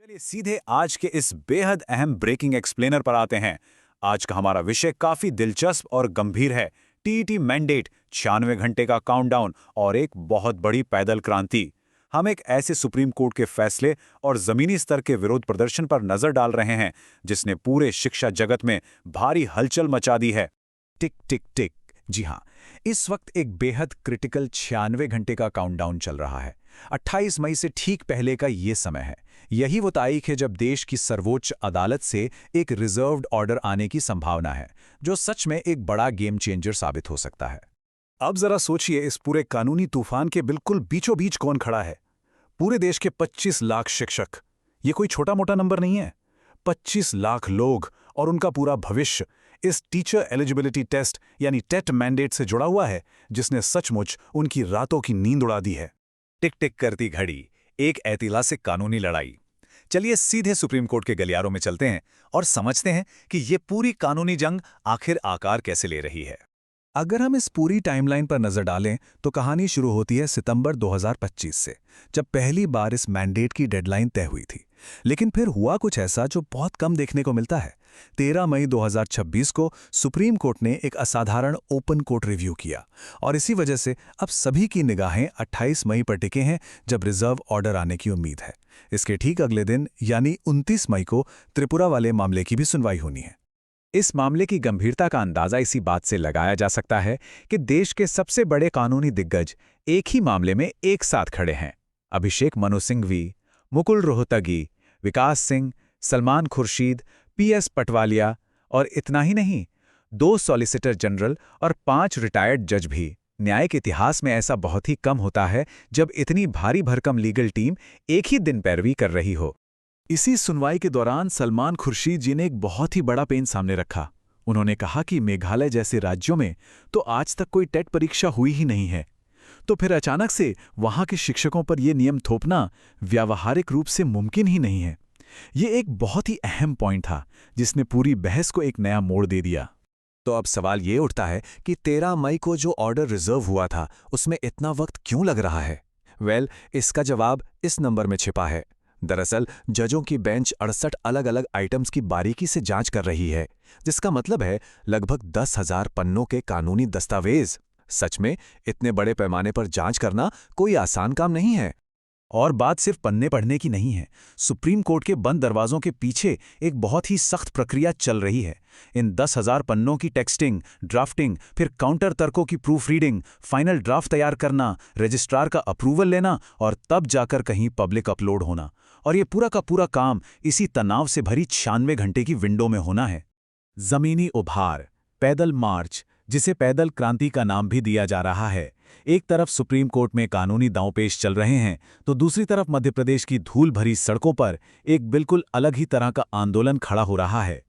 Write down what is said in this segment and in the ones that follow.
चलिए सीधे आज के इस बेहद अहम ब्रेकिंग एक्सप्लेनर पर आते हैं। आज का हमारा विषय काफी दिलचस्प और गंभीर है। टीईटी मैंडेट, 96 घंटे का काउंटडाउन और एक बहुत बड़ी पैदल क्रांति। हम एक ऐसे सुप्रीम कोर्ट के फैसले और जमीनी स्तर के विरोध प्रदर्शन पर नजर डाल रहे हैं जिसने पूरे शिक्षा जगत में भारी हलचल मचा दी है। टिक टिक टिक। जी हाँ, इस वक्त एक बेहद क्रिटिकल 96 घंटे का काउंटडाउन चल रहा है। 28 मई से ठीक पहले का ये समय है। यही वो तारीख है जब देश की सर्वोच्च अदालत से एक रिजर्व्ड ऑर्डर आने की संभावना है, जो सच में एक बड़ा गेम चेंजर साबित हो सकता है। अब जरा सोचिए, इस पूरे कानूनी तूफान के बिल्कुल बीचों बीच कौन खड़ा है? पूरे देश के 25 लाख शिक्षक। ये कोई छोटा मोटा नंबर नहीं है। 25 लाख लोग और उनका पूरा भविष्य इस टीचर एलिजिबिलिटी टेस्ट यानी टेट मैंडेट से जुड़ा हुआ है, जिसने सचमुच उनकी रातों की नींद उड़ा दी है। टिक टिक करती घड़ी, एक ऐतिहासिक कानूनी लड़ाई। चलिए सीधे सुप्रीम कोर्ट के गलियारों में चलते हैं और समझते हैं कि ये पूरी कानूनी जंग आखिर आकार कैसे ले रही है। अगर हम इस पूरी टाइमलाइन पर नजर डालें तो कहानी शुरू होती है सितंबर 2025 से, जब पहली बार इस मैंडेट की डेडलाइन तय हुई थी। लेकिन फिर हुआ कुछ ऐसा जो बहुत कम देखने को मिलता है। 13 मई 2026 को सुप्रीम कोर्ट ने एक असाधारण ओपन कोर्ट रिव्यू किया और इसी वजह से अब सभी की निगाहें 28 मई पर टिके हैं, जब रिजर्व ऑर्डर आने की उम्मीद है। इसके ठीक अगले दिन यानी 29 मई को त्रिपुरा वाले मामले की भी सुनवाई होनी है। इस मामले की गंभीरता का अंदाजा इसी बात से लगाया जा सकता है कि देश के सबसे बड़े कानूनी दिग्गज एक ही मामले में एक साथ खड़े हैं। अभिषेक मनु सिंघवी, मुकुल रोहतगी, विकास सिंह, सलमान खुर्शीद, पीएस पटवालिया और इतना ही नहीं, 2 सॉलिसिटर जनरल और 5 रिटायर्ड जज भी। न्याय के इतिहास में ऐसा बहुत ही कम होता है जब इतनी भारी भरकम लीगल टीम एक ही दिन पैरवी कर रही हो। इसी सुनवाई के दौरान सलमान खुर्शीद जी ने एक बहुत ही बड़ा पेन सामने रखा। उन्होंने कहा कि मेघालय जैसे राज्यों में तो आज तक कोई टेट परीक्षा हुई ही नहीं है, तो फिर अचानक से वहां के शिक्षकों पर यह नियम थोपना व्यावहारिक रूप से मुमकिन ही नहीं है। ये एक बहुत ही अहम पॉइंट था जिसने पूरी बहस को एक नया मोड़ दे दिया। तो अब सवाल ये उठता है कि 13 मई को जो ऑर्डर रिजर्व हुआ था उसमें इतना वक्त क्यों लग रहा है? इसका जवाब इस नंबर में छिपा है। दरअसल जजों की बेंच 68 अलग अलग आइटम्स की बारीकी से जांच कर रही है, जिसका मतलब है लगभग 10,000 पन्नों के कानूनी दस्तावेज। सच में इतने बड़े पैमाने पर जांच करना कोई आसान काम नहीं है। और बात सिर्फ पन्ने पढ़ने की नहीं है। सुप्रीम कोर्ट के बंद दरवाजों के पीछे एक बहुत ही सख्त प्रक्रिया चल रही है। इन 10,000 पन्नों की टेक्सटिंग, ड्राफ्टिंग, फिर काउंटर तर्कों की प्रूफ रीडिंग, फाइनल ड्राफ्ट तैयार करना, रजिस्ट्रार का अप्रूवल लेना और तब जाकर कहीं पब्लिक अपलोड होना। और ये पूरा का पूरा काम इसी तनाव से भरी 96 घंटे की विंडो में होना है। जमीनी उभार, पैदल मार्च, जिसे पैदल क्रांति का नाम भी दिया जा रहा है। एक तरफ सुप्रीम कोर्ट में कानूनी दांवपेच चल रहे हैं, तो दूसरी तरफ मध्य प्रदेश की धूल भरी सड़कों पर एक बिल्कुल अलग ही तरह का आंदोलन खड़ा हो रहा है।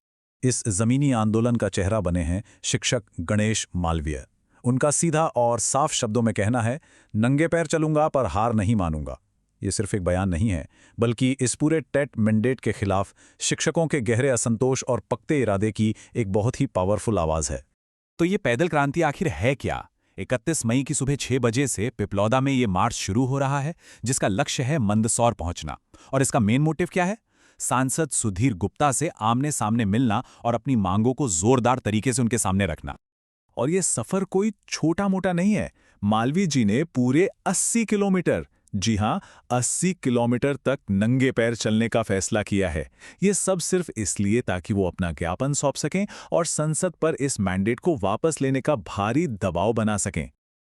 इस जमीनी आंदोलन का चेहरा बने हैं शिक्षक गणेश मालवीय। उनका सीधा और साफ शब्दों में कहना है, नंगे पैर चलूंगा पर हार नहीं मानूंगा। ये सिर्फ एक बयान नहीं है, बल्कि इस पूरे टेट मैंडेट के खिलाफ शिक्षकों के गहरे असंतोष और पक्के इरादे की एक बहुत ही पावरफुल आवाज है। तो ये पैदल क्रांति आखिर है क्या? 31 मई की सुबह 6 बजे से पिपलौदा में ये मार्च शुरू हो रहा है, जिसका लक्ष्य है मंदसौर पहुंचना। और इसका मेन मोटिव क्या है? सांसद सुधीर गुप्ता से आमने सामने मिलना और अपनी मांगों को जोरदार तरीके से उनके सामने रखना। और ये सफर कोई छोटा मोटा नहीं है। मालवीय जी ने पूरे 80 किलोमीटर, जी हां, 80 किलोमीटर तक नंगे पैर चलने का फैसला किया है। ये सब सिर्फ इसलिए ताकि वो अपना ज्ञापन सौंप सकें और संसद पर इस मैंडेट को वापस लेने का भारी दबाव बना सकें।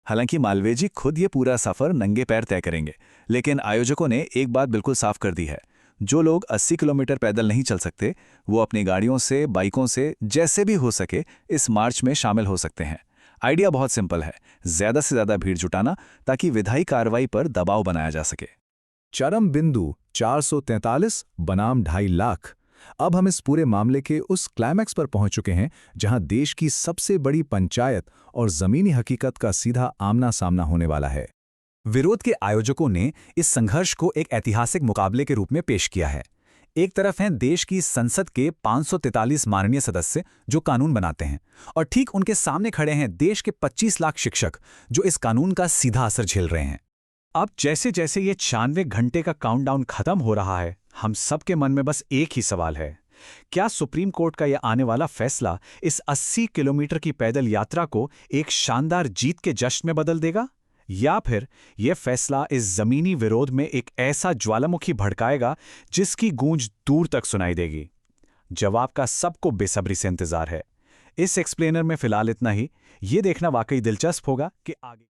हालांकि मालवीय जी खुद ये पूरा सफर नंगे पैर तय करेंगे, लेकिन आयोजकों ने एक बात बिल्कुल साफ कर दी है। जो लोग 80 किलोमीटर पैदल नहीं चल सकते, वो अपनी गाड़ियों से, बाइकों से, जैसे भी हो सके इस मार्च में शामिल हो सकते हैं। आइडिया बहुत सिंपल है, ज्यादा से ज्यादा भीड़ जुटाना ताकि विधायी कार्रवाई पर दबाव बनाया जा सके। चरम बिंदु 443 बनाम 2.5 लाख। अब हम इस पूरे मामले के उस क्लाइमैक्स पर पहुंच चुके हैं जहां देश की सबसे बड़ी पंचायत और जमीनी हकीकत का सीधा आमना सामना होने वाला है। विरोध के आयोजकों ने इस संघर्ष को एक ऐतिहासिक मुकाबले के रूप में पेश किया है। एक तरफ हैं देश की संसद के 543 माननीय सदस्य जो कानून बनाते हैं, और ठीक उनके सामने खड़े हैं देश के 25 लाख शिक्षक जो इस कानून का सीधा असर झेल रहे हैं। अब जैसे जैसे ये 96 घंटे का काउंटडाउन खत्म हो रहा है, हम सबके मन में बस एक ही सवाल है। क्या सुप्रीम कोर्ट का यह आने वाला फैसला इस 80 किलोमीटर की पैदल यात्रा को एक शानदार जीत के जश्न में बदल देगा? या फिर यह फैसला इस जमीनी विरोध में एक ऐसा ज्वालामुखी भड़काएगा जिसकी गूंज दूर तक सुनाई देगी? जवाब का सबको बेसब्री से इंतजार है। इस एक्सप्लेनर में फिलहाल इतना ही। यह देखना वाकई दिलचस्प होगा कि आगे